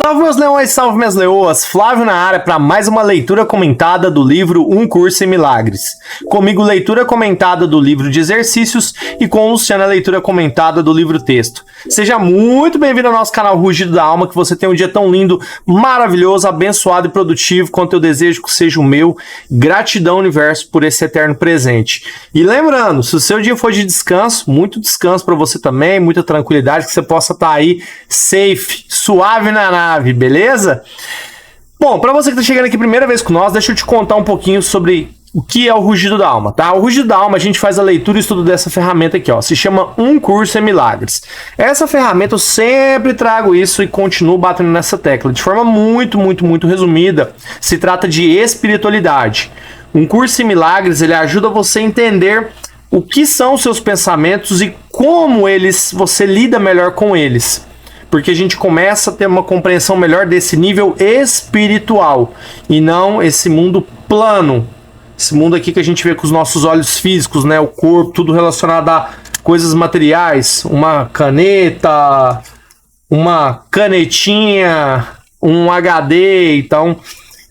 Salve meus leões, salve minhas leoas, Flávio na área para mais uma leitura comentada do livro Um Curso em Milagres. Comigo leitura comentada do livro de exercícios e com Luciana leitura comentada do livro texto. Seja muito bem-vindo ao nosso canal Rugido da Alma, que você tenha um dia tão lindo, maravilhoso, abençoado e produtivo quanto eu desejo que seja o meu. Gratidão universo por esse eterno presente. E lembrando, se o seu dia for de descanso, muito descanso para você também, muita tranquilidade, que você possa estar aí safe, suave na nave, beleza? Bom, para você que tá chegando aqui primeira vez com nós, deixa eu te contar um pouquinho sobre o que é o Rugido da Alma, tá? O Rugido da Alma, a gente faz a leitura e estudo dessa ferramenta aqui, ó. Se chama Um Curso em Milagres. Essa ferramenta eu sempre trago isso e continuo batendo nessa tecla. De forma muito resumida, se trata de espiritualidade. Um Curso em Milagres, ele ajuda você a entender o que são os seus pensamentos e como você lida melhor com eles. Porque a gente começa a ter uma compreensão melhor desse nível espiritual e não esse mundo plano. Esse mundo aqui que a gente vê com os nossos olhos físicos, né? O corpo, tudo relacionado a coisas materiais. Uma caneta, uma canetinha, um HD, então...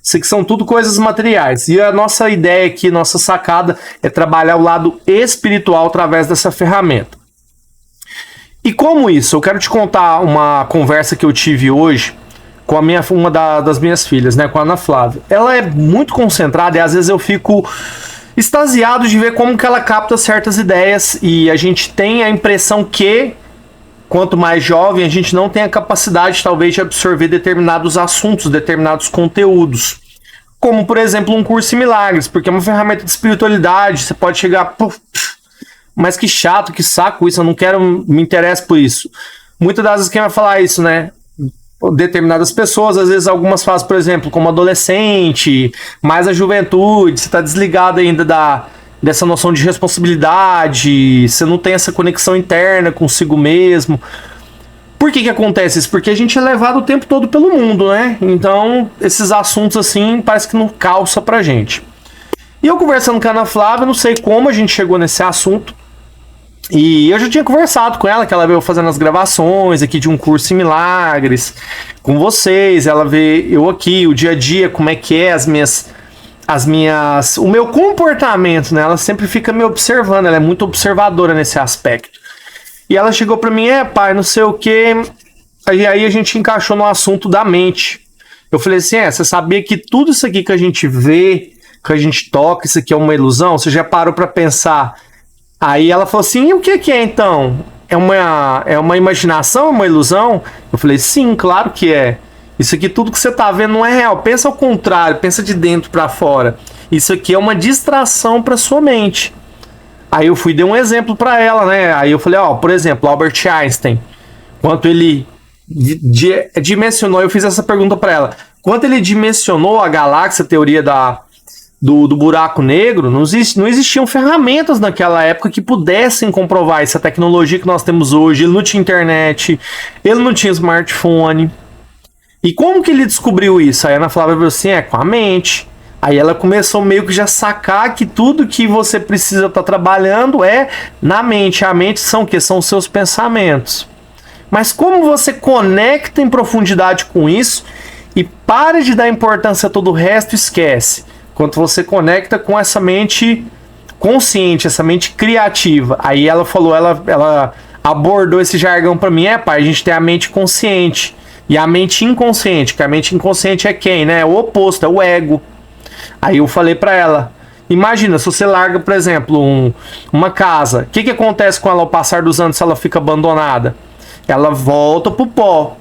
Isso aqui são tudo coisas materiais. E a nossa ideia aqui, nossa sacada, é trabalhar o lado espiritual através dessa ferramenta. E como isso? Eu quero te contar uma conversa que eu tive hoje com uma das minhas filhas, né, com a Ana Flávia. Ela é muito concentrada e às vezes eu fico extasiado de ver como que ela capta certas ideias e a gente tem a impressão que, quanto mais jovem, a gente não tem a capacidade talvez de absorver determinados assuntos, determinados conteúdos. Como, por exemplo, um curso em milagres, porque é uma ferramenta de espiritualidade, você pode chegar... Mas que chato, que saco isso, eu não quero, me interesso por isso. Muitas das vezes quem vai falar isso, né? Determinadas pessoas, às vezes algumas fazem, por exemplo, como adolescente, mais a juventude, você está desligado ainda dessa noção de responsabilidade, você não tem essa conexão interna consigo mesmo. Por que acontece isso? Porque a gente é levado o tempo todo pelo mundo, né? Então, esses assuntos assim, parece que não calça pra gente. E eu conversando com a Ana Flávia, não sei como a gente chegou nesse assunto, e eu já tinha conversado com ela, que ela veio fazendo as gravações aqui de um curso em milagres com vocês, ela vê eu aqui, o dia a dia, como é que é o meu comportamento, né? Ela sempre fica me observando, ela é muito observadora nesse aspecto. E ela chegou pra mim, pai, não sei o que, aí a gente encaixou no assunto da mente. Eu falei assim, você sabia que tudo isso aqui que a gente vê, que a gente toca, isso aqui é uma ilusão? Você já parou pra pensar? Aí ela falou assim, e o que é então? É uma imaginação, uma ilusão? Eu falei, sim, claro que é. Isso aqui, tudo que você tá vendo não é real. Pensa ao contrário, pensa de dentro pra fora. Isso aqui é uma distração pra sua mente. Aí eu fui dar um exemplo pra ela, né? Aí eu falei, por exemplo, Albert Einstein, quanto ele dimensionou, eu fiz essa pergunta pra ela, quanto ele dimensionou a galáxia, a teoria do buraco negro, não existiam ferramentas naquela época que pudessem comprovar essa tecnologia que nós temos hoje. Ele não tinha internet, ele não tinha smartphone. E como que ele descobriu isso? Aí a Ana Flávia falou assim, com a mente. Aí ela começou meio que já sacar que tudo que você precisa estar trabalhando é na mente. A mente são o quê? São os seus pensamentos. Mas como você conecta em profundidade com isso e para de dar importância a todo o resto, esquece. Quando você conecta com essa mente consciente, essa mente criativa. Aí ela falou, ela abordou esse jargão para mim, pai, a gente tem a mente consciente e a mente inconsciente, que a mente inconsciente é quem, né? É o oposto, é o ego. Aí eu falei para ela, imagina, se você larga, por exemplo, uma casa, o que acontece com ela ao passar dos anos se ela fica abandonada? Ela volta pro pó.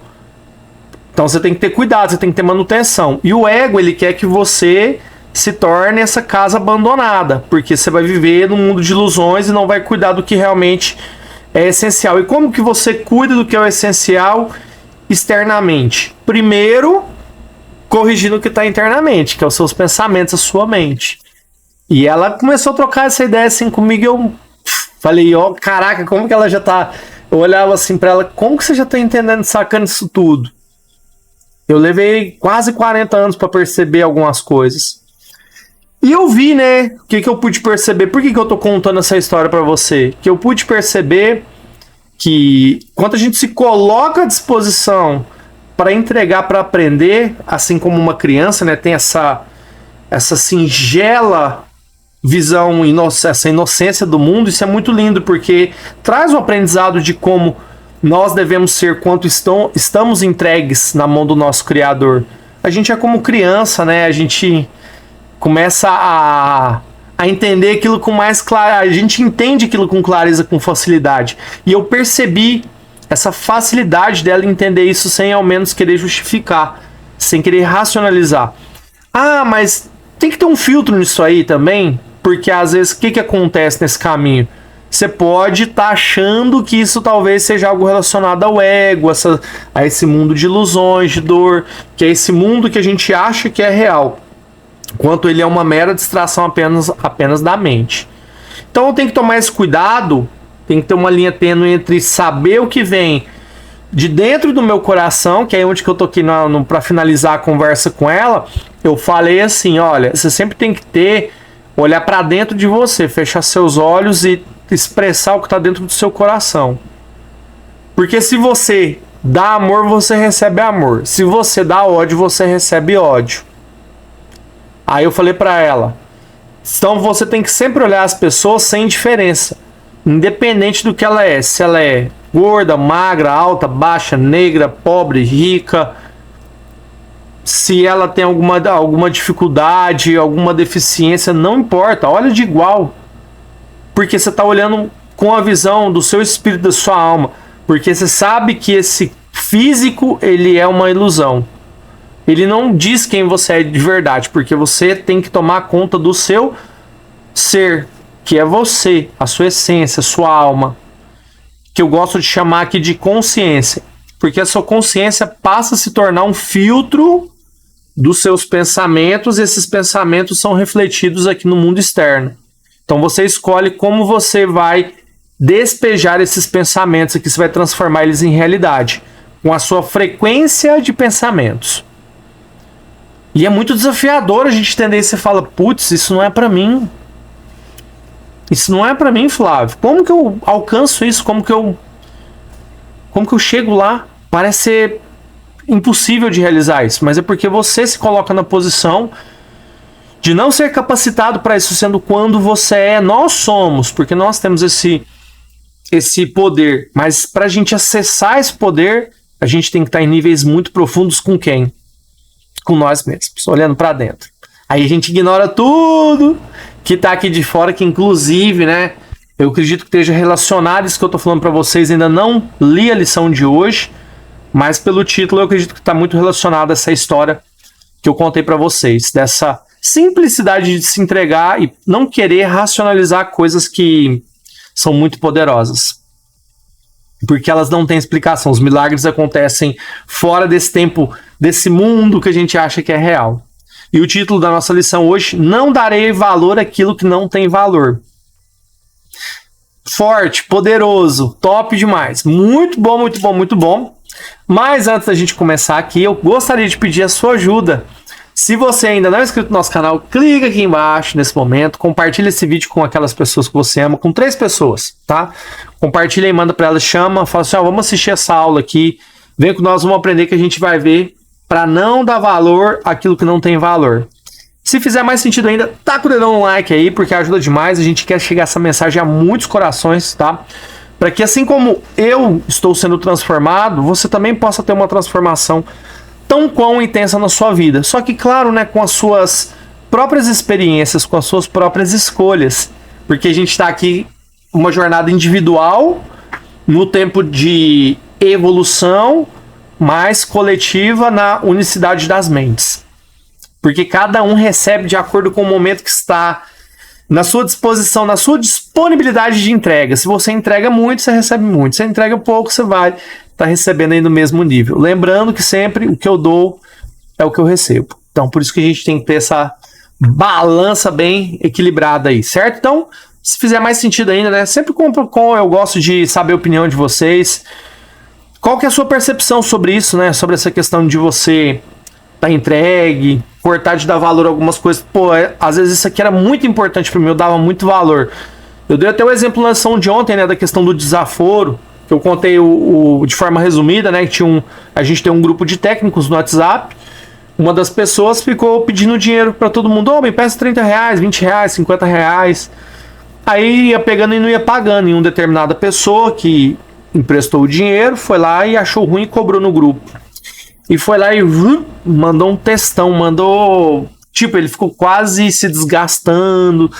Então você tem que ter cuidado, você tem que ter manutenção. E o ego, ele quer que você se torne essa casa abandonada, porque você vai viver num mundo de ilusões e não vai cuidar do que realmente é essencial. E como que você cuida do que é o essencial externamente? Primeiro, corrigindo o que está internamente, que é os seus pensamentos, a sua mente. E ela começou a trocar essa ideia assim comigo e eu falei, caraca, como que ela já tá... Eu olhava assim pra ela, como que você já tá entendendo, sacando isso tudo? Eu levei quase 40 anos para perceber algumas coisas. E eu vi, né, o que eu pude perceber. Por que eu tô contando essa história para você? Que eu pude perceber que quando a gente se coloca à disposição para entregar, para aprender, assim como uma criança, né, tem essa singela visão, essa inocência do mundo. Isso é muito lindo, porque traz um aprendizado de como nós devemos ser quando estamos entregues na mão do nosso Criador. A gente é como criança, né? A gente começa a entender aquilo com mais clareza, a gente entende aquilo com clareza, com facilidade. E eu percebi essa facilidade dela entender isso sem ao menos querer justificar, sem querer racionalizar. Ah, mas tem que ter um filtro nisso aí também, porque às vezes o que acontece nesse caminho? Você pode estar achando que isso talvez seja algo relacionado ao ego, a esse mundo de ilusões, de dor, que é esse mundo que a gente acha que é real, enquanto ele é uma mera distração apenas da mente. Então eu tenho que tomar esse cuidado, tem que ter uma linha tênue entre saber o que vem de dentro do meu coração, que é onde que eu tô aqui para finalizar a conversa com ela. Eu falei assim, olha, você sempre tem que olhar para dentro de você, fechar seus olhos e expressar o que está dentro do seu coração. Porque se você dá amor, você recebe amor. Se você dá ódio, você recebe ódio. Aí eu falei para ela, então você tem que sempre olhar as pessoas sem diferença, independente do que ela é. Se ela é gorda, magra, alta, baixa, negra, pobre, rica, se ela tem alguma dificuldade, alguma deficiência, não importa, olha de igual. Porque você está olhando com a visão do seu espírito, da sua alma. Porque você sabe que esse físico, ele é uma ilusão. Ele não diz quem você é de verdade, porque você tem que tomar conta do seu ser, que é você, a sua essência, a sua alma. Que eu gosto de chamar aqui de consciência. Porque a sua consciência passa a se tornar um filtro dos seus pensamentos, e esses pensamentos são refletidos aqui no mundo externo. Então você escolhe como você vai despejar esses pensamentos aqui, você vai transformar eles em realidade, com a sua frequência de pensamentos. E é muito desafiador a gente entender isso. Você fala, putz, isso não é pra mim. Isso não é pra mim, Flávio. Como que eu alcanço isso? Como que eu chego lá? Parece ser impossível de realizar isso, mas é porque você se coloca na posição de não ser capacitado para isso, sendo quando você é. Nós somos, porque nós temos esse poder, mas para a gente acessar esse poder, a gente tem que estar em níveis muito profundos com quem? Com nós mesmos, olhando para dentro. Aí a gente ignora tudo que está aqui de fora, que inclusive, né, eu acredito que esteja relacionado isso que eu estou falando para vocês. Ainda não li a lição de hoje, mas pelo título eu acredito que está muito relacionado a essa história que eu contei para vocês, dessa simplicidade de se entregar e não querer racionalizar coisas que são muito poderosas. Porque elas não têm explicação. Os milagres acontecem fora desse tempo, desse mundo que a gente acha que é real. E o título da nossa lição hoje: não darei valor àquilo que não tem valor. Forte, poderoso, top demais. Muito bom, muito bom, muito bom. Mas antes da gente começar aqui, eu gostaria de pedir a sua ajuda. Se você ainda não é inscrito no nosso canal, clica aqui embaixo nesse momento, compartilha esse vídeo com aquelas pessoas que você ama, com 3 pessoas, tá? Compartilha e manda para elas, chama, fala assim, ó, vamos assistir essa aula aqui, vem que nós vamos aprender, que a gente vai ver para não dar valor àquilo que não tem valor. Se fizer mais sentido ainda, taca o dedão no like aí, porque ajuda demais, a gente quer chegar essa mensagem a muitos corações, tá? Para que assim como eu estou sendo transformado, você também possa ter uma transformação tão quão intensa na sua vida. Só que, claro, né, com as suas próprias experiências, com as suas próprias escolhas. Porque a gente está aqui uma jornada individual, no tempo de evolução, mais coletiva na unicidade das mentes. Porque cada um recebe de acordo com o momento que está na sua disposição, na sua disponibilidade de entrega. Se você entrega muito, você recebe muito. Se você entrega pouco, você vai estar recebendo aí no mesmo nível. Lembrando que sempre o que eu dou é o que eu recebo. Então, por isso que a gente tem que ter essa balança bem equilibrada aí, certo? Então, se fizer mais sentido ainda, né? Sempre eu gosto de saber a opinião de vocês. Qual que é a sua percepção sobre isso, né? Sobre essa questão de você estar entregue, cortar de dar valor a algumas coisas. Pô, às vezes isso aqui era muito importante para mim, eu dava muito valor. Eu dei até o exemplo na lição de ontem, né? Da questão do desaforo, que Eu contei de forma resumida, né? Que a gente tem um grupo de técnicos no WhatsApp. Uma das pessoas ficou pedindo dinheiro para todo mundo. Me peça R$30, R$20, R$50. Aí ia pegando e não ia pagando. E uma determinada pessoa que emprestou o dinheiro foi lá e achou ruim e cobrou no grupo. E foi lá e mandou um textão, Tipo, ele ficou quase se desgastando.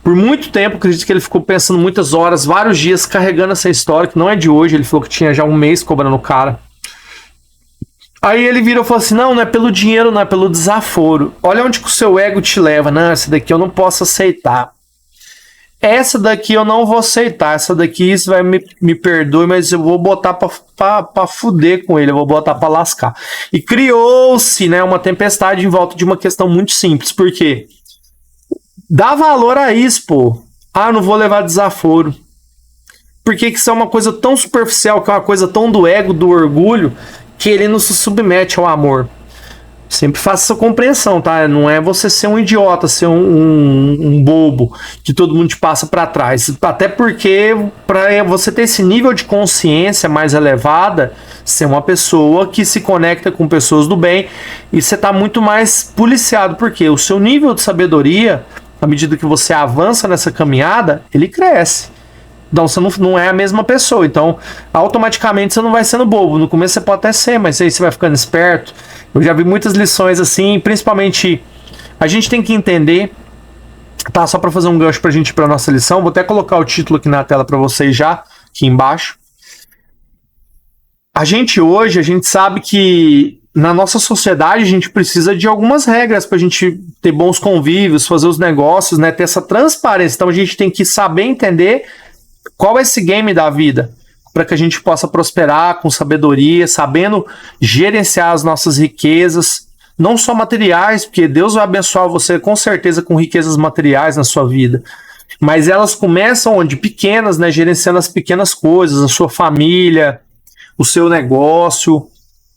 Por muito tempo, acredito que ele ficou pensando muitas horas, vários dias, carregando essa história, que não é de hoje. Ele falou que tinha já um mês cobrando o cara. Aí ele virou e falou assim, não é pelo dinheiro, não é pelo desaforo. Olha onde que o seu ego te leva. Não, essa daqui eu não posso aceitar. Essa daqui eu não vou aceitar. Essa daqui, isso vai me perdoe, mas eu vou botar pra fuder com ele. Eu vou botar pra lascar. E criou-se, né, uma tempestade em volta de uma questão muito simples. Por quê? Dá valor a isso, pô. Eu não vou levar desaforo. Porque isso é uma coisa tão superficial, que é uma coisa tão do ego, do orgulho, que ele não se submete ao amor. Sempre faça essa compreensão, tá? Não é você ser um idiota, ser um bobo que todo mundo te passa para trás. Até porque, para você ter esse nível de consciência mais elevada, ser uma pessoa que se conecta com pessoas do bem, e você tá muito mais policiado, porque o seu nível de sabedoria, à medida que você avança nessa caminhada, ele cresce. Então você não é a mesma pessoa. Então, automaticamente você não vai sendo bobo. No começo você pode até ser, mas aí você vai ficando esperto. Eu já vi muitas lições assim, principalmente a gente tem que entender, tá? Só para fazer um gancho pra gente ir pra nossa lição, vou até colocar o título aqui na tela para vocês já, aqui embaixo. A gente sabe que na nossa sociedade a gente precisa de algumas regras pra gente ter bons convívios, fazer os negócios, né? Ter essa transparência. Então a gente tem que saber entender qual é esse game da vida, para que a gente possa prosperar com sabedoria, sabendo gerenciar as nossas riquezas, não só materiais, porque Deus vai abençoar você com certeza com riquezas materiais na sua vida, mas elas começam onde? Pequenas, né? Gerenciando as pequenas coisas, a sua família, o seu negócio,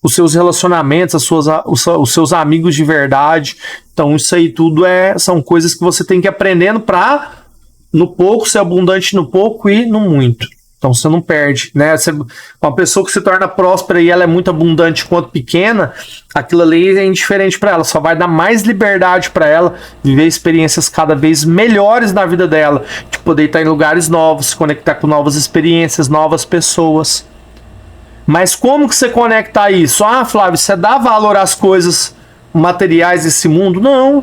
os seus relacionamentos, os seus amigos de verdade. Então isso aí tudo são coisas que você tem que ir aprendendo para no pouco ser abundante no pouco e no muito. Então você não perde, né? Uma pessoa que se torna próspera e ela é muito abundante quanto pequena, aquilo ali é indiferente para ela, só vai dar mais liberdade para ela viver experiências cada vez melhores na vida dela, de poder estar em lugares novos, se conectar com novas experiências, novas pessoas. Mas como que você conecta isso? Flávio, você dá valor às coisas materiais desse mundo? Não.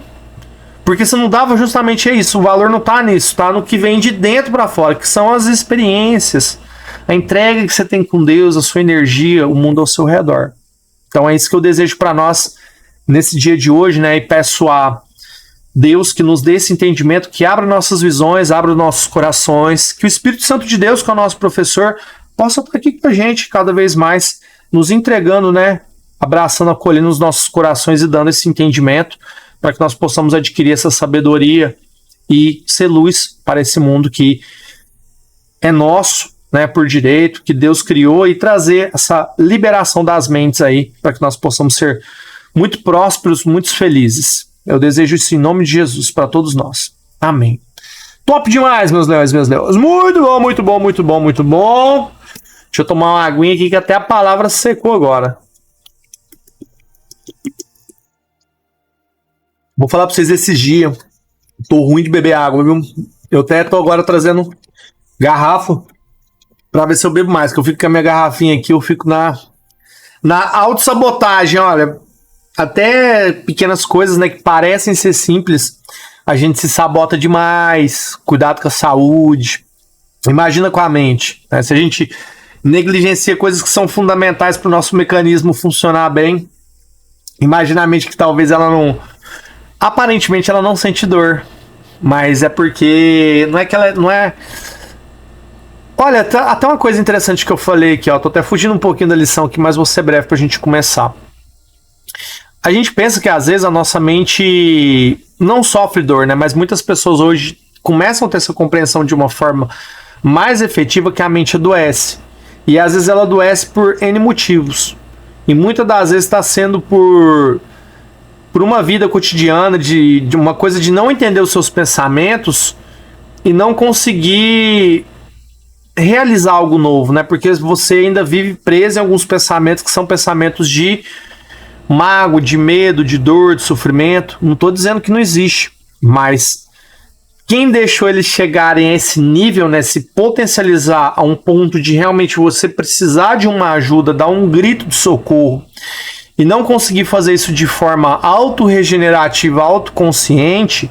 Porque você não dava justamente isso, o valor não tá nisso, tá no que vem de dentro para fora, que são as experiências, a entrega que você tem com Deus, a sua energia, o mundo ao seu redor. Então é isso que eu desejo para nós nesse dia de hoje, né? E peço a Deus que nos dê esse entendimento, que abra nossas visões, abra nossos corações, que o Espírito Santo de Deus, que é o nosso professor, possa estar aqui com a gente cada vez mais, nos entregando, né? Abraçando, acolhendo os nossos corações e dando esse entendimento, para que nós possamos adquirir essa sabedoria e ser luz para esse mundo que é nosso, né, por direito, que Deus criou, e trazer essa liberação das mentes aí, para que nós possamos ser muito prósperos, muito felizes. Eu desejo isso em nome de Jesus para todos nós. Amém. Top demais, meus leões, meus leões. Muito bom, muito bom, muito bom, muito bom. Deixa eu tomar uma aguinha aqui que até a palavra secou agora. Vou falar pra vocês esses dias. Tô ruim de beber água, viu? Eu até tô agora trazendo garrafa pra ver se eu bebo mais. Que eu fico com a minha garrafinha aqui, eu fico na autossabotagem, olha. Até pequenas coisas, né, que parecem ser simples, a gente se sabota demais. Cuidado com a saúde. Imagina com a mente, né? Se a gente negligencia coisas que são fundamentais pro nosso mecanismo funcionar bem, imagina a mente que talvez ela não... Aparentemente ela não sente dor, mas é porque não é que ela não é. Olha, até uma coisa interessante que eu falei aqui, ó, tô até fugindo um pouquinho da lição aqui, mas vou ser breve pra gente começar. A gente pensa que às vezes a nossa mente não sofre dor, né? Mas muitas pessoas hoje começam a ter essa compreensão de uma forma mais efetiva, que a mente adoece. E às vezes ela adoece por N motivos. E muitas das vezes está sendo por uma vida cotidiana, de uma coisa de não entender os seus pensamentos e não conseguir realizar algo novo, né? Porque você ainda vive preso em alguns pensamentos que são pensamentos de mágoa, de medo, de dor, de sofrimento. Não estou dizendo que não existe, mas quem deixou eles chegarem a esse nível, né, se potencializar a um ponto de realmente você precisar de uma ajuda, dar um grito de socorro e não conseguir fazer isso de forma autorregenerativa, autoconsciente,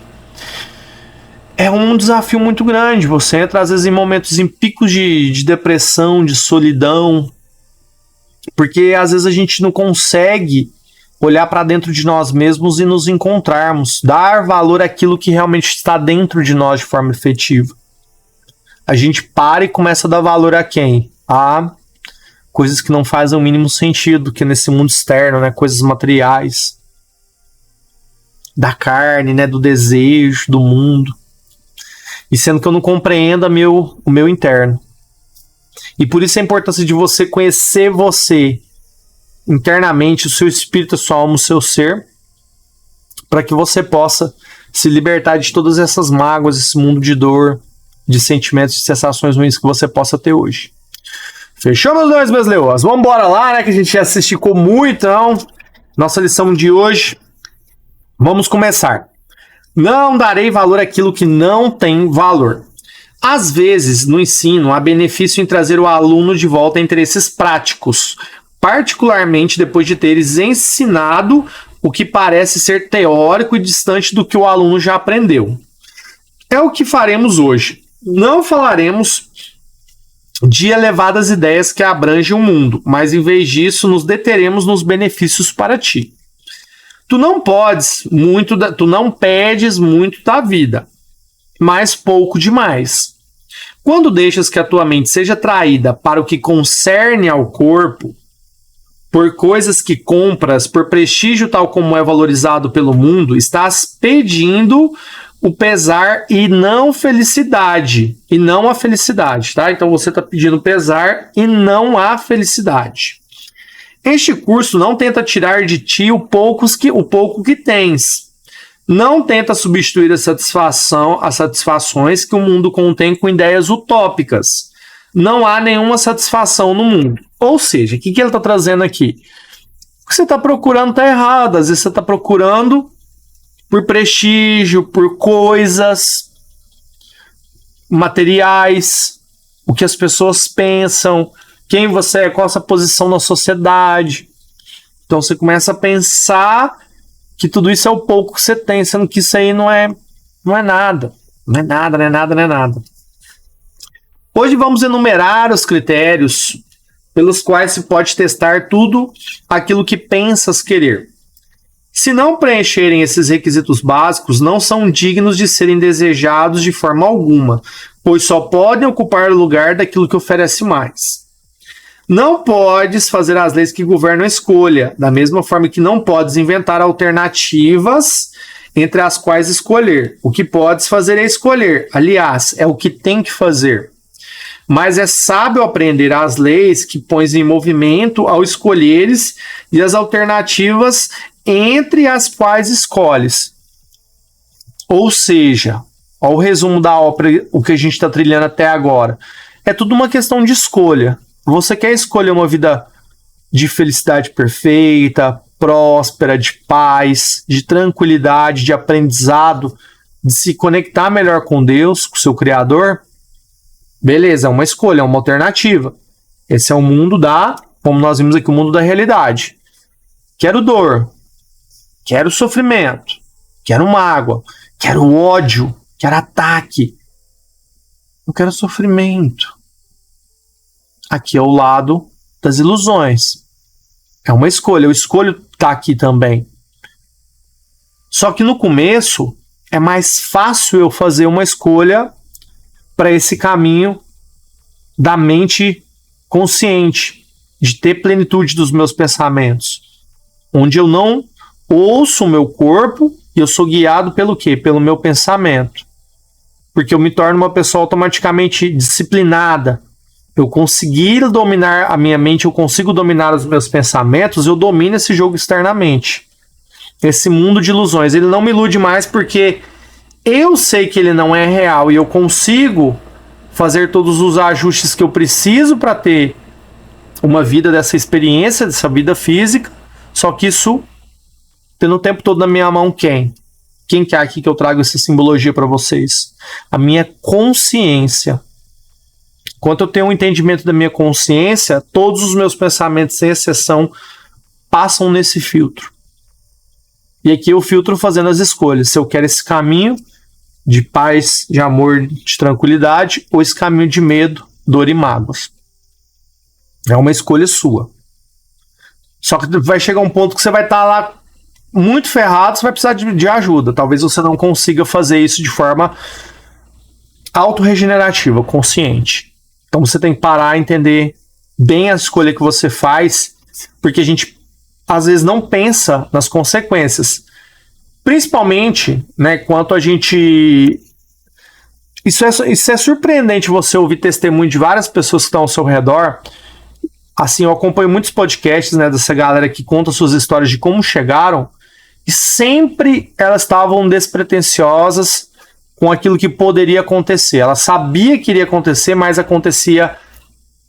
é um desafio muito grande. Você entra às vezes em momentos, em picos de depressão, de solidão, porque às vezes a gente não consegue olhar para dentro de nós mesmos e nos encontrarmos, dar valor àquilo que realmente está dentro de nós de forma efetiva. A gente para e começa a dar valor a quem? A coisas que não fazem o mínimo sentido, que nesse mundo externo, né? Coisas materiais, da carne, né? Do desejo, do mundo. E sendo que eu não compreendo o meu interno. E por isso a importância de você conhecer você internamente, o seu espírito, a sua alma, o seu ser, para que você possa se libertar de todas essas mágoas, esse mundo de dor, de sentimentos, de sensações ruins que você possa ter hoje. Fechou, meus dois, meus leoas? Vamos embora lá, né, que a gente já se esticou muito, então. Nossa lição de hoje. Vamos começar. Não darei valor àquilo que não tem valor. Às vezes, no ensino, há benefício em trazer o aluno de volta a interesses práticos, particularmente depois de teres ensinado o que parece ser teórico e distante do que o aluno já aprendeu. É o que faremos hoje. Não falaremos de elevadas ideias que abrangem o mundo, mas em vez disso nos deteremos nos benefícios para ti. Tu não pedes muito da vida, mas pouco demais. Quando deixas que a tua mente seja traída para o que concerne ao corpo, por coisas que compras, por prestígio tal como é valorizado pelo mundo, estás pedindo o pesar e não felicidade, e não a felicidade, tá? Então você está pedindo pesar e não a felicidade. Este curso não tenta tirar de ti o pouco que tens. Não tenta substituir as satisfações que o mundo contém com ideias utópicas. Não há nenhuma satisfação no mundo. Ou seja, o que ele está trazendo aqui? O que você está procurando está errado. Às vezes você está procurando por prestígio, por coisas materiais, o que as pessoas pensam, quem você é, qual a sua posição na sociedade. Então você começa a pensar que tudo isso é o pouco que você tem, sendo que isso aí não é nada. Não é nada. Hoje vamos enumerar os critérios pelos quais se pode testar tudo aquilo que pensas querer. Se não preencherem esses requisitos básicos, não são dignos de serem desejados de forma alguma, pois só podem ocupar o lugar daquilo que oferece mais. Não podes fazer as leis que governam a escolha, da mesma forma que não podes inventar alternativas entre as quais escolher. O que podes fazer é escolher, aliás, é o que tem que fazer. Mas é sábio aprender as leis que pões em movimento ao escolheres e as alternativas entre as quais escolhes. Ou seja, o resumo da ópera, o que a gente está trilhando até agora, é tudo uma questão de escolha. Você quer escolher uma vida de felicidade perfeita, próspera, de paz, de tranquilidade, de aprendizado, de se conectar melhor com Deus, com o seu Criador? Beleza, é uma escolha, é uma alternativa. Esse é o mundo como nós vimos aqui, o mundo da realidade. Quero dor, quero sofrimento, quero mágoa, quero ódio, quero ataque. Eu quero sofrimento. Aqui é o lado das ilusões. É uma escolha, eu escolho estar aqui também. Só que no começo é mais fácil eu fazer uma escolha para esse caminho da mente consciente, de ter plenitude dos meus pensamentos, onde eu não ouço o meu corpo e eu sou guiado pelo quê? Pelo meu pensamento. Porque eu me torno uma pessoa automaticamente disciplinada. Eu conseguir dominar a minha mente, eu consigo dominar os meus pensamentos, eu domino esse jogo externamente. Esse mundo de ilusões, ele não me ilude mais porque eu sei que ele não é real e eu consigo fazer todos os ajustes que eu preciso para ter uma vida dessa experiência, dessa vida física, só que isso tendo o tempo todo na minha mão quem? Quem que é aqui que eu trago essa simbologia para vocês? A minha consciência. Enquanto eu tenho um entendimento da minha consciência, todos os meus pensamentos, sem exceção, passam nesse filtro. E aqui eu filtro fazendo as escolhas. Se eu quero esse caminho de paz, de amor, de tranquilidade, ou esse caminho de medo, dor e mágoas. É uma escolha sua. Só que vai chegar um ponto que você vai estar lá muito ferrado, você vai precisar de ajuda. Talvez você não consiga fazer isso de forma autorregenerativa, consciente. Então você tem que parar e entender bem a escolha que você faz, porque a gente às vezes não pensa nas consequências. Principalmente, né, quanto a gente... Isso é surpreendente você ouvir testemunho de várias pessoas que estão ao seu redor. Assim, eu acompanho muitos podcasts, né, dessa galera que conta suas histórias de como chegaram, e sempre elas estavam despretensiosas com aquilo que poderia acontecer. Ela sabia que iria acontecer, mas acontecia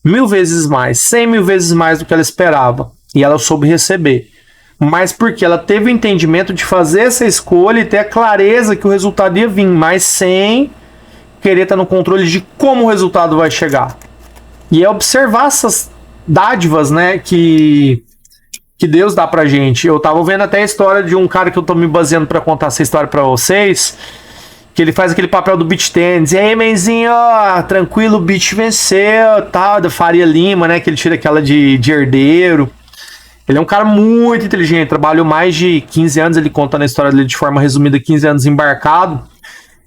1000 vezes mais, 100 mil vezes mais do que ela esperava. E ela soube receber. Mas porque ela teve o entendimento de fazer essa escolha e ter a clareza que o resultado ia vir, mas sem querer estar no controle de como o resultado vai chegar. E é observar essas dádivas, né, que Deus dá pra gente. Eu tava vendo até a história de um cara que eu tô me baseando pra contar essa história pra vocês, que ele faz aquele papel do beach tennis. E aí, menzinho, ó, tranquilo, o beach venceu, tal, da Faria Lima, né, que ele tira aquela de herdeiro. Ele é um cara muito inteligente, trabalhou mais de 15 anos, ele conta na história dele de forma resumida, 15 anos embarcado,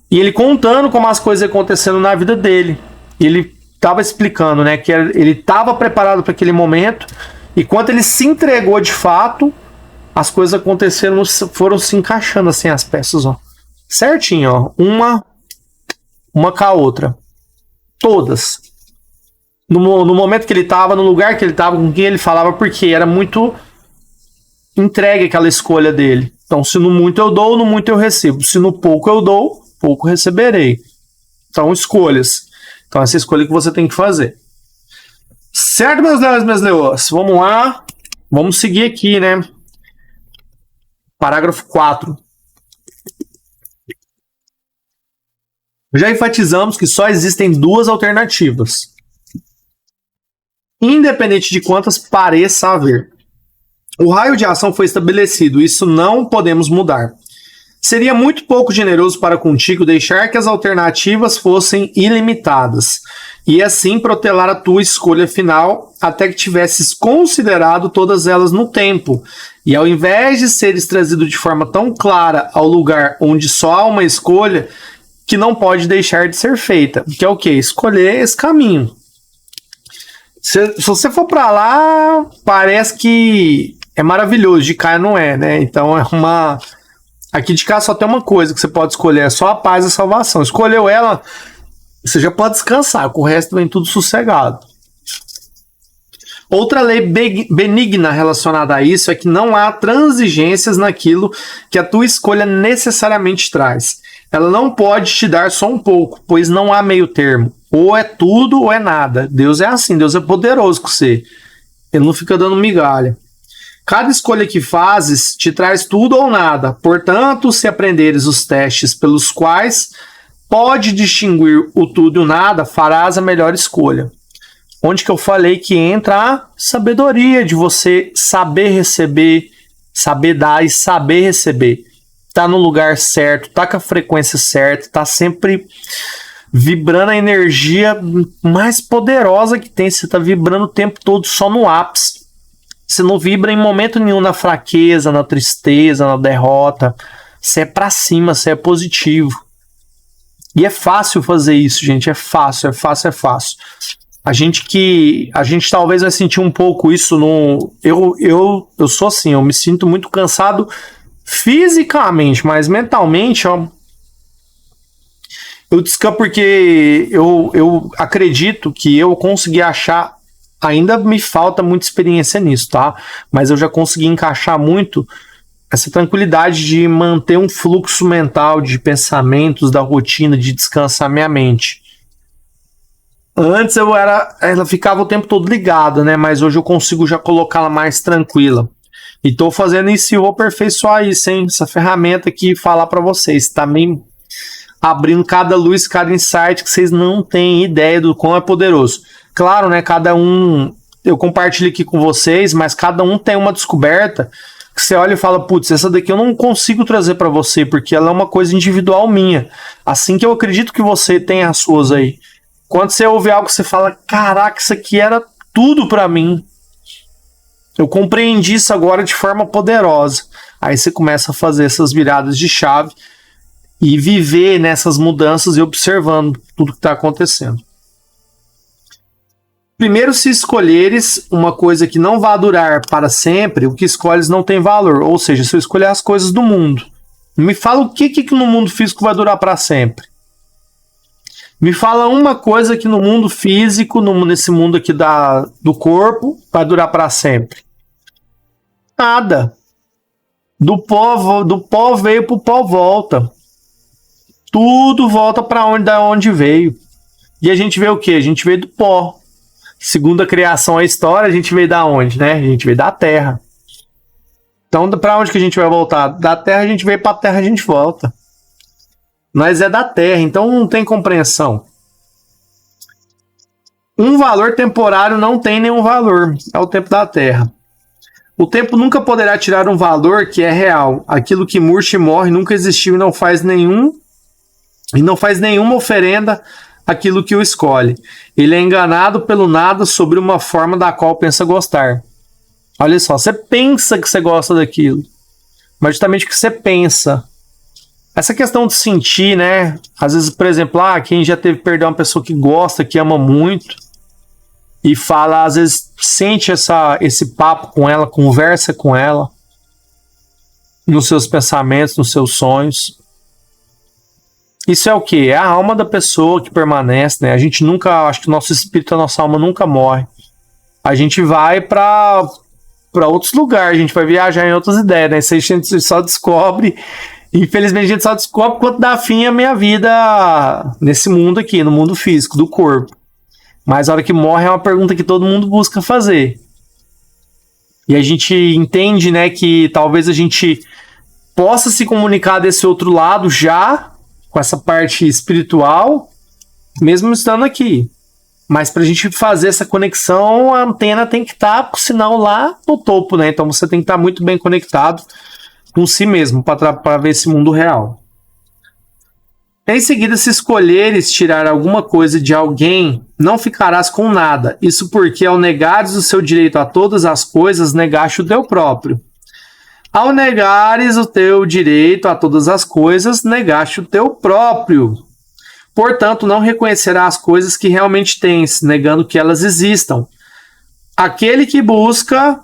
e ele contando como as coisas acontecendo na vida dele. E ele tava explicando, né, que ele tava preparado para aquele momento, e quando ele se entregou de fato, as coisas aconteceram, foram se encaixando assim as peças, ó. Certinho, ó. Uma com a outra. Todas. No momento que ele estava, no lugar que ele estava, com quem ele falava, porque era muito entregue aquela escolha dele. Então, se no muito eu dou, no muito eu recebo. Se no pouco eu dou, pouco receberei. Então, escolhas. Então, essa escolha que você tem que fazer. Certo, meus leões, minhas leoas? Vamos lá. Vamos seguir aqui, né? Parágrafo 4. Já enfatizamos que só existem duas alternativas, independente de quantas pareça haver. O raio de ação foi estabelecido, isso não podemos mudar. Seria muito pouco generoso para contigo deixar que as alternativas fossem ilimitadas, e assim protelar a tua escolha final até que tivesses considerado todas elas no tempo, e ao invés de seres trazido de forma tão clara ao lugar onde só há uma escolha, que não pode deixar de ser feita, que é o quê? Escolher esse caminho. Se você for para lá, parece que é maravilhoso, de cá não é, né? Então é uma... Aqui de cá só tem uma coisa que você pode escolher, é só a paz e a salvação. Escolheu ela, você já pode descansar, com o resto vem tudo sossegado. Outra lei benigna relacionada a isso é que não há transigências naquilo que a tua escolha necessariamente traz. Ela não pode te dar só um pouco, pois não há meio termo. Ou é tudo ou é nada. Deus é assim, Deus é poderoso com você. Ele não fica dando migalha. Cada escolha que fazes te traz tudo ou nada. Portanto, se aprenderes os testes pelos quais pode distinguir o tudo e o nada, farás a melhor escolha. Onde que eu falei que entra a sabedoria de você saber receber, saber dar e saber receber. Tá no lugar certo, tá com a frequência certa, tá sempre vibrando a energia mais poderosa que tem. Você tá vibrando o tempo todo só no ápice. Você não vibra em momento nenhum na fraqueza, na tristeza, na derrota. Você é pra cima, você é positivo. E é fácil fazer isso, gente. É fácil. A gente talvez vai sentir um pouco isso no... Eu sou assim, eu me sinto muito cansado fisicamente, mas mentalmente, ó, eu descanso porque eu acredito que eu consegui achar, ainda me falta muita experiência nisso, tá? Mas eu já consegui encaixar muito essa tranquilidade de manter um fluxo mental de pensamentos, da rotina, de descansar minha mente. Antes ela ficava o tempo todo ligada, né? Mas hoje eu consigo já colocá-la mais tranquila. E tô fazendo isso e vou aperfeiçoar isso, hein? Essa ferramenta aqui, falar para vocês, tá me abrindo cada luz, cada insight que vocês não têm ideia do quão é poderoso. Claro, né? Cada um, eu compartilho aqui com vocês, mas cada um tem uma descoberta que você olha e fala, putz, essa daqui eu não consigo trazer para você, porque ela é uma coisa individual minha. Assim que eu acredito que você tem as suas aí. Quando você ouve algo, você fala, caraca, isso aqui era tudo para mim. Eu compreendi isso agora de forma poderosa. Aí você começa a fazer essas viradas de chave e viver nessas mudanças e observando tudo que está acontecendo. Primeiro, se escolheres uma coisa que não vai durar para sempre, o que escolhes não tem valor. Ou seja, se eu escolher as coisas do mundo, me fala o que no mundo físico vai durar para sempre. Me fala uma coisa que no mundo físico, nesse mundo aqui do corpo, vai durar para sempre. Nada. Do pó veio pro pó volta. Tudo volta para da onde veio. E a gente veio o quê? A gente veio do pó. Segundo a criação, a história, a gente veio da onde, né? A gente veio da Terra. Então, para onde que a gente vai voltar? Da Terra a gente veio para a Terra, a gente volta. Nós é da Terra, então não tem compreensão. Um valor temporário não tem nenhum valor. É o tempo da Terra. O tempo nunca poderá tirar um valor que é real. Aquilo que murcha e morre nunca existiu e não faz nenhuma oferenda àquilo que o escolhe. Ele é enganado pelo nada sobre uma forma da qual pensa gostar. Olha só, você pensa que você gosta daquilo, mas justamente o que você pensa. Essa questão de sentir, né? Às vezes, por exemplo, quem já teve perder uma pessoa que gosta, que ama muito, e fala, às vezes, sente esse papo com ela, conversa com ela, nos seus pensamentos, nos seus sonhos. Isso é o quê? É a alma da pessoa que permanece, né? A gente nunca, acho que o nosso espírito, a nossa alma nunca morre. A gente vai para outros lugares, a gente vai viajar em outras ideias, né? Isso aí a gente só descobre, infelizmente a gente só descobre quanto dá fim a minha vida nesse mundo aqui, no mundo físico, do corpo. Mas a hora que morre é uma pergunta que todo mundo busca fazer. E a gente entende, né, que talvez a gente possa se comunicar desse outro lado já, com essa parte espiritual, mesmo estando aqui. Mas para a gente fazer essa conexão, a antena tem que estar com o sinal lá no topo, né? Então você tem que estar muito bem conectado com si mesmo para ver esse mundo real. Em seguida, se escolheres tirar alguma coisa de alguém, não ficarás com nada. Isso porque, ao negares o seu direito a todas as coisas, negaste o teu próprio. Ao negares o teu direito a todas as coisas, negaste o teu próprio. Portanto, não reconhecerá as coisas que realmente tens, negando que elas existam. Aquele que busca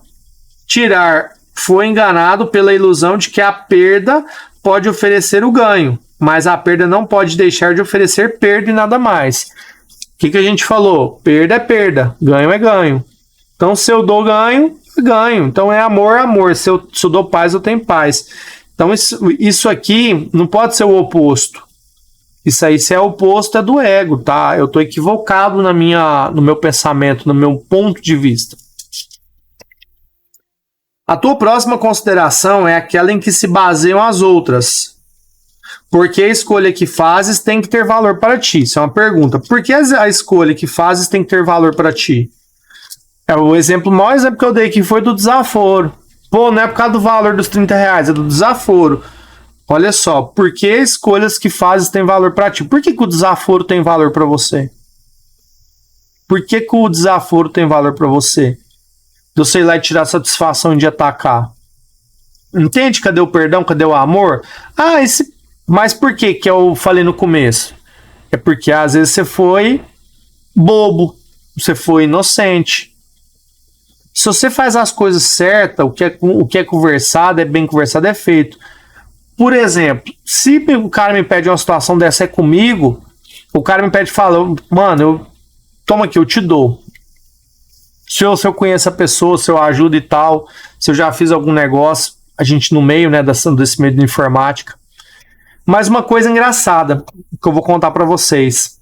tirar foi enganado pela ilusão de que a perda pode oferecer o ganho, mas a perda não pode deixar de oferecer perda e nada mais. O que a gente falou? Perda é perda, ganho é ganho. Então, se eu dou ganho, ganho. Então, é amor, amor. Se eu dou paz, eu tenho paz. Então, isso aqui não pode ser o oposto. Isso aí, se é o oposto, é do ego, tá? Eu estou equivocado no meu pensamento, no meu ponto de vista. A tua próxima consideração é aquela em que se baseiam as outras. Porque a escolha que fazes tem que ter valor para ti? Isso é uma pergunta. Por que a escolha que fazes tem que ter valor para ti? O maior exemplo que eu dei aqui foi do desaforo. Pô, não é por causa do valor dos R$30, é do desaforo. Olha só, por que escolhas que fazes têm valor para ti? Por que o desaforo tem valor para você? Por que o desaforo tem valor para você? De eu sei lá e tirar satisfação de atacar. Entende? Cadê o perdão? Cadê o amor? Mas por que eu falei no começo? É porque às vezes você foi bobo, você foi inocente. Se você faz as coisas certas, o que é conversado, é bem conversado, é feito. Por exemplo, se o cara me pede uma situação dessa é comigo, o cara me pede e fala, mano, toma aqui, eu te dou. Se eu conheço a pessoa, se eu ajudo e tal, se eu já fiz algum negócio, a gente no meio, né, desse meio de informática. Mas uma coisa engraçada que eu vou contar para vocês.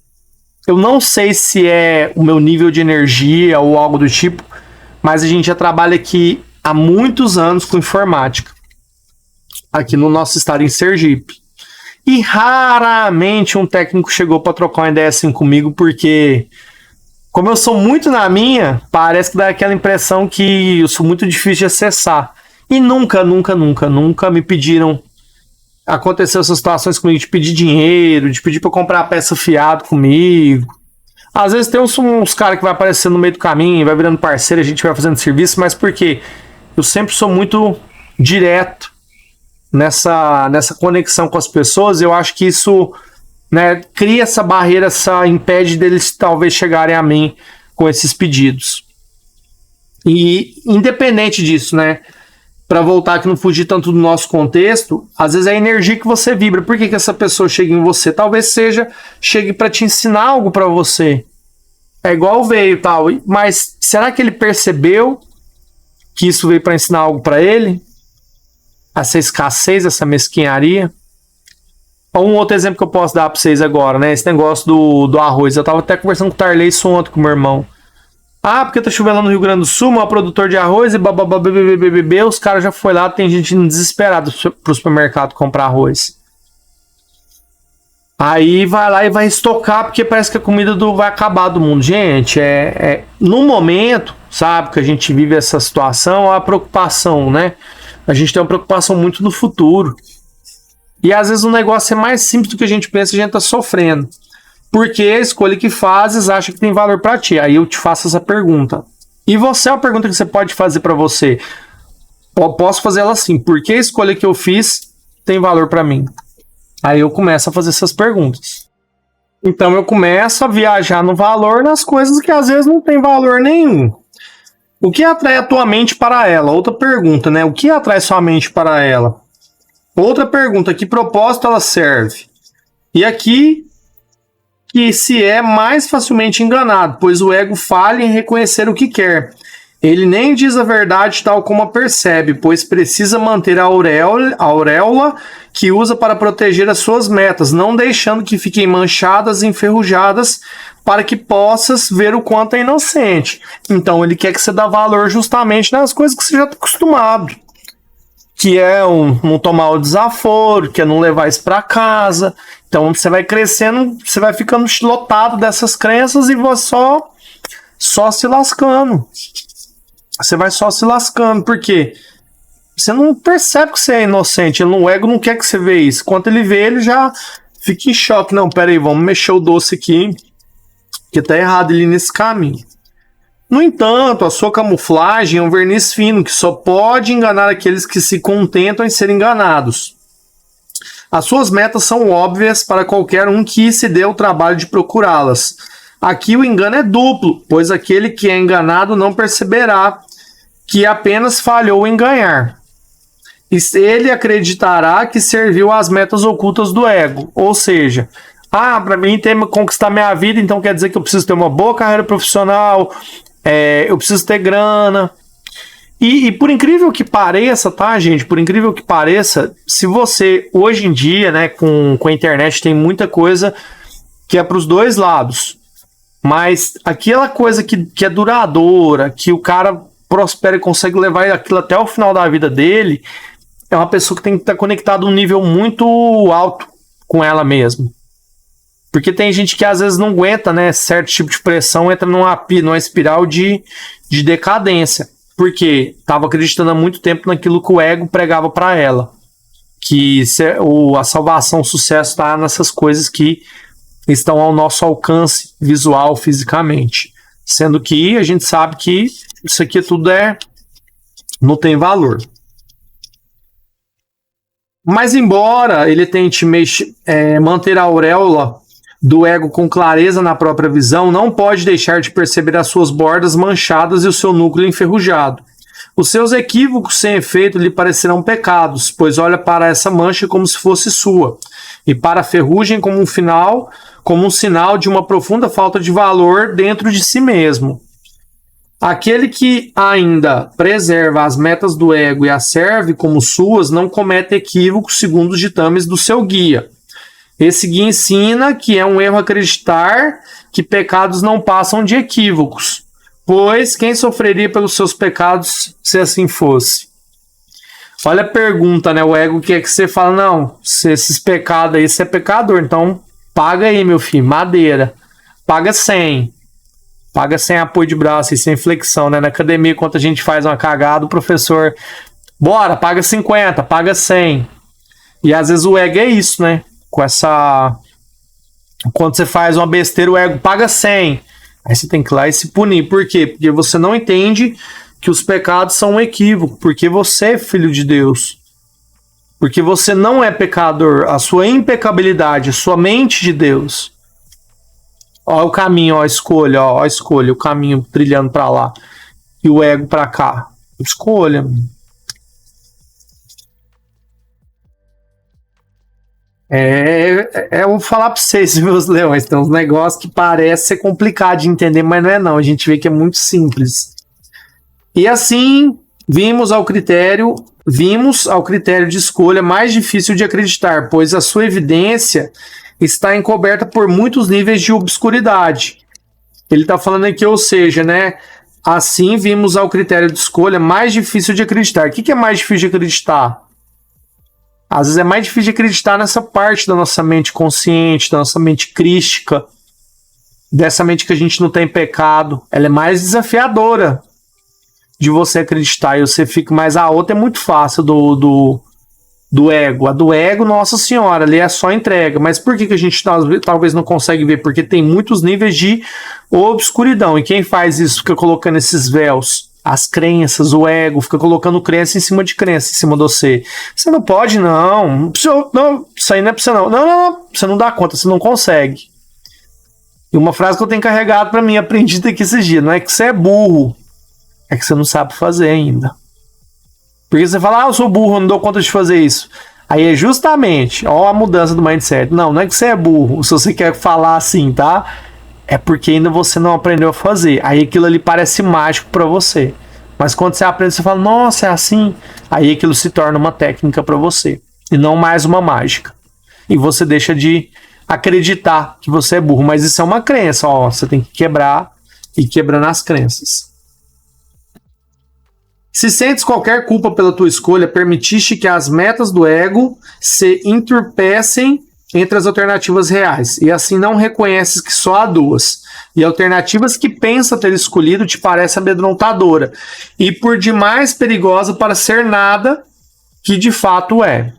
Eu não sei se é o meu nível de energia ou algo do tipo, mas a gente já trabalha aqui há muitos anos com informática, aqui no nosso estado em Sergipe. E raramente um técnico chegou para trocar uma ideia assim comigo, porque como eu sou muito na minha, parece que dá aquela impressão que eu sou muito difícil de acessar. E nunca me pediram. Aconteceu essas situações comigo de pedir dinheiro, de pedir para comprar peça fiado comigo. Às vezes tem uns caras que vai aparecendo no meio do caminho, vai virando parceiro, a gente vai fazendo serviço, mas por quê? Eu sempre sou muito direto nessa conexão com as pessoas. Eu acho que isso, né, cria essa barreira, impede deles talvez chegarem a mim com esses pedidos. E independente disso, né, para voltar aqui, não fugir tanto do nosso contexto, às vezes é a energia que você vibra. Por que essa pessoa chega em você? Talvez chegue para te ensinar algo para você. É igual veio tal, mas será que ele percebeu que isso veio para ensinar algo para ele? Essa escassez, essa mesquinharia? Um outro exemplo que eu posso dar para vocês agora, né? Esse negócio do arroz. Eu tava até conversando com o Tarley isso ontem com o meu irmão. Ah, porque tá chovendo lá no Rio Grande do Sul, é produtor de arroz e bababá, os caras já foi lá, tem gente desesperada pro supermercado comprar arroz. Aí vai lá e vai estocar, porque parece que a comida vai acabar do mundo. Gente, no momento, sabe, que a gente vive essa situação, a preocupação, né? A gente tem uma preocupação muito no futuro. E às vezes o negócio é mais simples do que a gente pensa e a gente tá sofrendo. Porque a escolha que fazes acha que tem valor para ti. Aí eu te faço essa pergunta. E você é uma pergunta que você pode fazer para você. Posso fazer ela assim. Por que a escolha que eu fiz tem valor para mim? Aí eu começo a fazer essas perguntas. Então eu começo a viajar no valor nas coisas que às vezes não tem valor nenhum. O que atrai a tua mente para ela? Outra pergunta, né? O que atrai sua mente para ela? Outra pergunta, que propósito ela serve? E aqui que se é mais facilmente enganado, pois o ego falha em reconhecer o que quer. Ele nem diz a verdade tal como a percebe, pois precisa manter a auréola que usa para proteger as suas metas, não deixando que fiquem manchadas e enferrujadas para que possas ver o quanto é inocente. Então ele quer que você dê valor justamente nas coisas que você já está acostumado. Que é não tomar o desaforo, que é não levar isso para casa. Então você vai crescendo, você vai ficando lotado dessas crenças e você só se lascando. Você vai só se lascando, porque você não percebe que você é inocente. O ego não quer que você veja isso. Quando ele vê, ele já fica em choque. Não, peraí, vamos mexer o doce aqui, que tá errado ele nesse caminho. No entanto, a sua camuflagem é um verniz fino que só pode enganar aqueles que se contentam em ser enganados. As suas metas são óbvias para qualquer um que se dê o trabalho de procurá-las. Aqui o engano é duplo, pois aquele que é enganado não perceberá que apenas falhou em ganhar. E ele acreditará que serviu às metas ocultas do ego. Ou seja, para mim conquistar minha vida, então quer dizer que eu preciso ter uma boa carreira profissional, eu preciso ter grana. E por incrível que pareça, tá, gente? Por incrível que pareça, se você, hoje em dia, né, com a internet, tem muita coisa que é para os dois lados. Mas aquela coisa que é duradoura, que o cara prospera e consegue levar aquilo até o final da vida dele, é uma pessoa que tem que estar conectada a um nível muito alto com ela mesma. Porque tem gente que às vezes não aguenta, né, certo tipo de pressão, entra numa espiral de decadência. Porque estava acreditando há muito tempo naquilo que o ego pregava para ela. Que a salvação, o sucesso está nessas coisas que estão ao nosso alcance visual, fisicamente. Sendo que a gente sabe que isso aqui tudo não tem valor. Mas embora ele tente manter a auréola do ego com clareza na própria visão, não pode deixar de perceber as suas bordas manchadas e o seu núcleo enferrujado. Os seus equívocos sem efeito lhe parecerão pecados, pois olha para essa mancha como se fosse sua, e para a ferrugem como um sinal de uma profunda falta de valor dentro de si mesmo. Aquele que ainda preserva as metas do ego e as serve como suas não comete equívocos segundo os ditames do seu guia. Esse guia ensina que é um erro acreditar que pecados não passam de equívocos, pois quem sofreria pelos seus pecados se assim fosse? Olha a pergunta, né? O ego quer que você fala, não, se esses pecados aí, você é pecador, então paga aí, meu filho, madeira. Paga 100. Paga sem apoio de braço e sem flexão, né? Na academia, quando a gente faz uma cagada, o professor, bora, paga 50, paga 100. E às vezes o ego é isso, né? Com essa... Quando você faz uma besteira, o ego paga 100. Aí você tem que ir lá e se punir. Por quê? Porque você não entende que os pecados são um equívoco. Porque você é filho de Deus. Porque você não é pecador. A sua impecabilidade, a sua mente de Deus. Ó o caminho, ó a escolha, ó a escolha. O caminho trilhando pra lá. E o ego pra cá. Escolha. Eu vou falar para vocês, meus leões, tem uns negócios que parece ser complicado de entender, mas não é não, a gente vê que é muito simples. E assim, vimos ao critério de escolha mais difícil de acreditar, pois a sua evidência está encoberta por muitos níveis de obscuridade. Ele está falando aqui, ou seja, né? Assim, vimos ao critério de escolha mais difícil de acreditar. O que é mais difícil de acreditar? Às vezes é mais difícil de acreditar nessa parte da nossa mente consciente, da nossa mente crística, dessa mente que a gente não tem pecado. Ela é mais desafiadora de você acreditar. E você fica mais... A outra é muito fácil do ego. A do ego, nossa senhora, ali é só entrega. Mas por que a gente talvez não consegue ver? Porque tem muitos níveis de obscuridão. E quem faz isso fica colocando esses véus, as crenças, o ego, fica colocando crença em cima de crença, em cima de você. Você não pode, não. Não, isso aí não é pra você, não. Não, você não dá conta, você não consegue. E uma frase que eu tenho carregado pra mim, aprendi aqui esses dias, não é que você é burro, é que você não sabe fazer ainda. Porque você fala, eu sou burro, eu não dou conta de fazer isso. Aí é justamente, ó a mudança do mindset. Não é que você é burro, se você quer falar assim, tá? É porque ainda você não aprendeu a fazer. Aí aquilo ali parece mágico para você. Mas quando você aprende, você fala, nossa, é assim. Aí aquilo se torna uma técnica para você. E não mais uma mágica. E você deixa de acreditar que você é burro. Mas isso é uma crença. Ó, você tem que quebrar e quebrando as crenças. Se sentes qualquer culpa pela tua escolha, permitiste que as metas do ego se entorpecem entre as alternativas reais, e assim não reconheces que só há duas, e alternativas que pensa ter escolhido te parece amedrontadora, e por demais perigosa para ser nada que de fato é.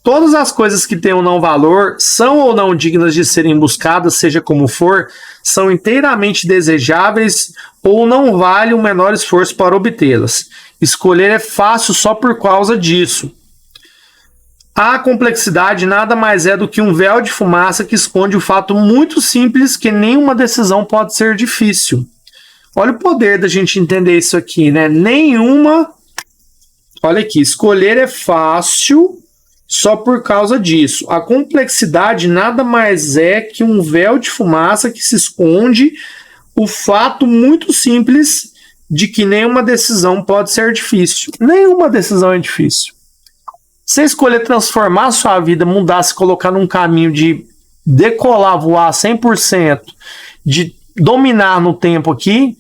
Todas as coisas que têm ou não valor, são ou não dignas de serem buscadas, seja como for, são inteiramente desejáveis ou não vale o menor esforço para obtê-las. Escolher é fácil só por causa disso. A complexidade nada mais é do que um véu de fumaça que esconde o fato muito simples que nenhuma decisão pode ser difícil. Olha o poder da gente entender isso aqui, né? Olha aqui, escolher é fácil só por causa disso. A complexidade nada mais é que um véu de fumaça que se esconde o fato muito simples de que nenhuma decisão pode ser difícil. Nenhuma decisão é difícil. Você escolher transformar a sua vida, mudar, se colocar num caminho de decolar, voar 100%, de dominar no tempo aqui,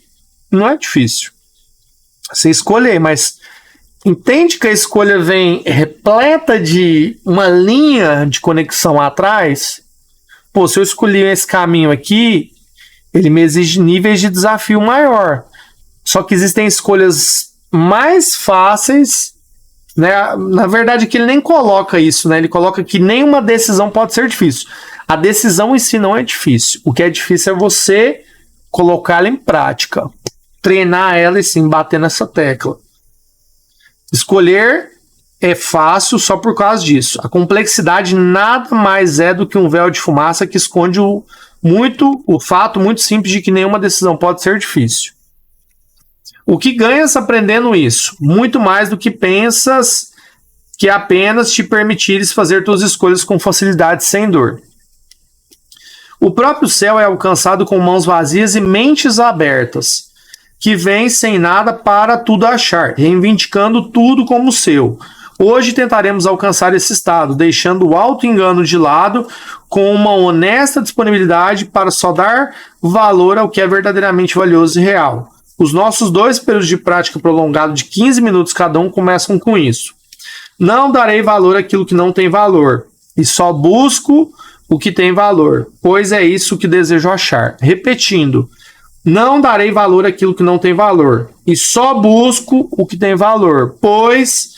não é difícil. Você escolher, mas entende que a escolha vem repleta de uma linha de conexão atrás? Pô, se eu escolher esse caminho aqui, ele me exige níveis de desafio maior. Só que existem escolhas mais fáceis, né? Na verdade, que ele nem coloca isso, né? Ele coloca que nenhuma decisão pode ser difícil. A decisão em si não é difícil. O que é difícil é você colocá-la em prática, treinar ela e sim bater nessa tecla. Escolher é fácil só por causa disso. A complexidade nada mais é do que um véu de fumaça que esconde o fato muito simples de que nenhuma decisão pode ser difícil. O que ganhas aprendendo isso? Muito mais do que pensas que apenas te permitires fazer tuas escolhas com facilidade sem dor. O próprio céu é alcançado com mãos vazias e mentes abertas, que vêm sem nada para tudo achar, reivindicando tudo como seu. Hoje tentaremos alcançar esse estado, deixando o auto-engano de lado, com uma honesta disponibilidade para só dar valor ao que é verdadeiramente valioso e real. Os nossos 2 períodos de prática prolongado de 15 minutos cada um começam com isso. Não darei valor àquilo que não tem valor, e só busco o que tem valor, pois é isso que desejo achar. Repetindo, não darei valor àquilo que não tem valor, e só busco o que tem valor, pois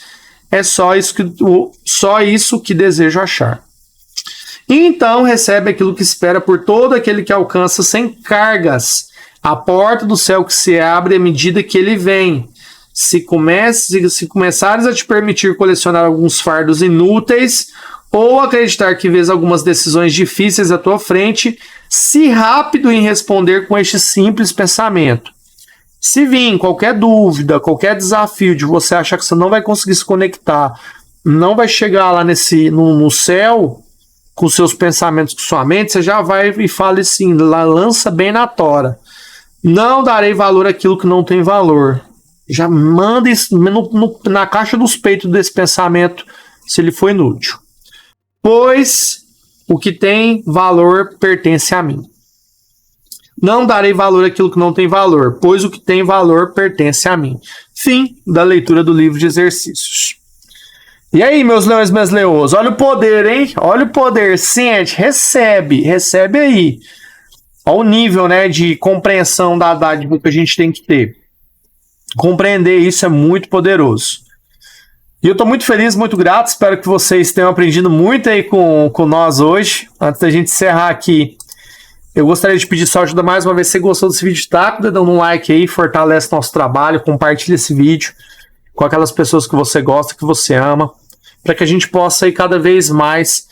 é só isso que desejo achar. E então recebe aquilo que espera por todo aquele que alcança sem cargas a porta do céu que se abre à medida que ele vem. Se começares a te permitir colecionar alguns fardos inúteis ou acreditar que vês algumas decisões difíceis à tua frente, se rápido em responder com este simples pensamento. Se vir qualquer dúvida, qualquer desafio de você achar que você não vai conseguir se conectar, não vai chegar lá no céu com seus pensamentos, com sua mente, você já vai e fala assim, lança bem na tora. Não darei valor àquilo que não tem valor. Já manda isso na caixa dos peitos desse pensamento, se ele for inútil. Pois o que tem valor pertence a mim. Não darei valor àquilo que não tem valor, pois o que tem valor pertence a mim. Fim da leitura do livro de exercícios. E aí, meus leões, minhas leoas, olha o poder, hein? Olha o poder, sente, recebe aí. Olha o nível, né, de compreensão da dádiva que a gente tem que ter. Compreender isso é muito poderoso. E eu estou muito feliz, muito grato, espero que vocês tenham aprendido muito aí com nós hoje. Antes da gente encerrar aqui, eu gostaria de pedir sua ajuda mais uma vez. Se você gostou desse vídeo, tá dando um like aí, fortalece nosso trabalho, compartilha esse vídeo com aquelas pessoas que você gosta, que você ama, para que a gente possa aí cada vez mais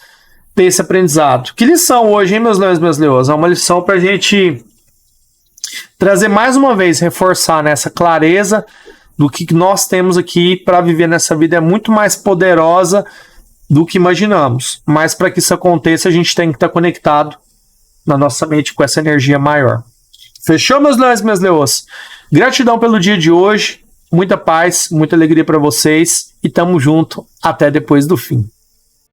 ter esse aprendizado. Que lição hoje, hein, meus leões e minhas leoas? É uma lição para a gente trazer mais uma vez, reforçar nessa clareza do que nós temos aqui para viver nessa vida é muito mais poderosa do que imaginamos. Mas para que isso aconteça, a gente tem que estar conectado na nossa mente com essa energia maior. Fechou, meus leões e minhas leoas? Gratidão pelo dia de hoje, muita paz, muita alegria para vocês e tamo junto até depois do fim.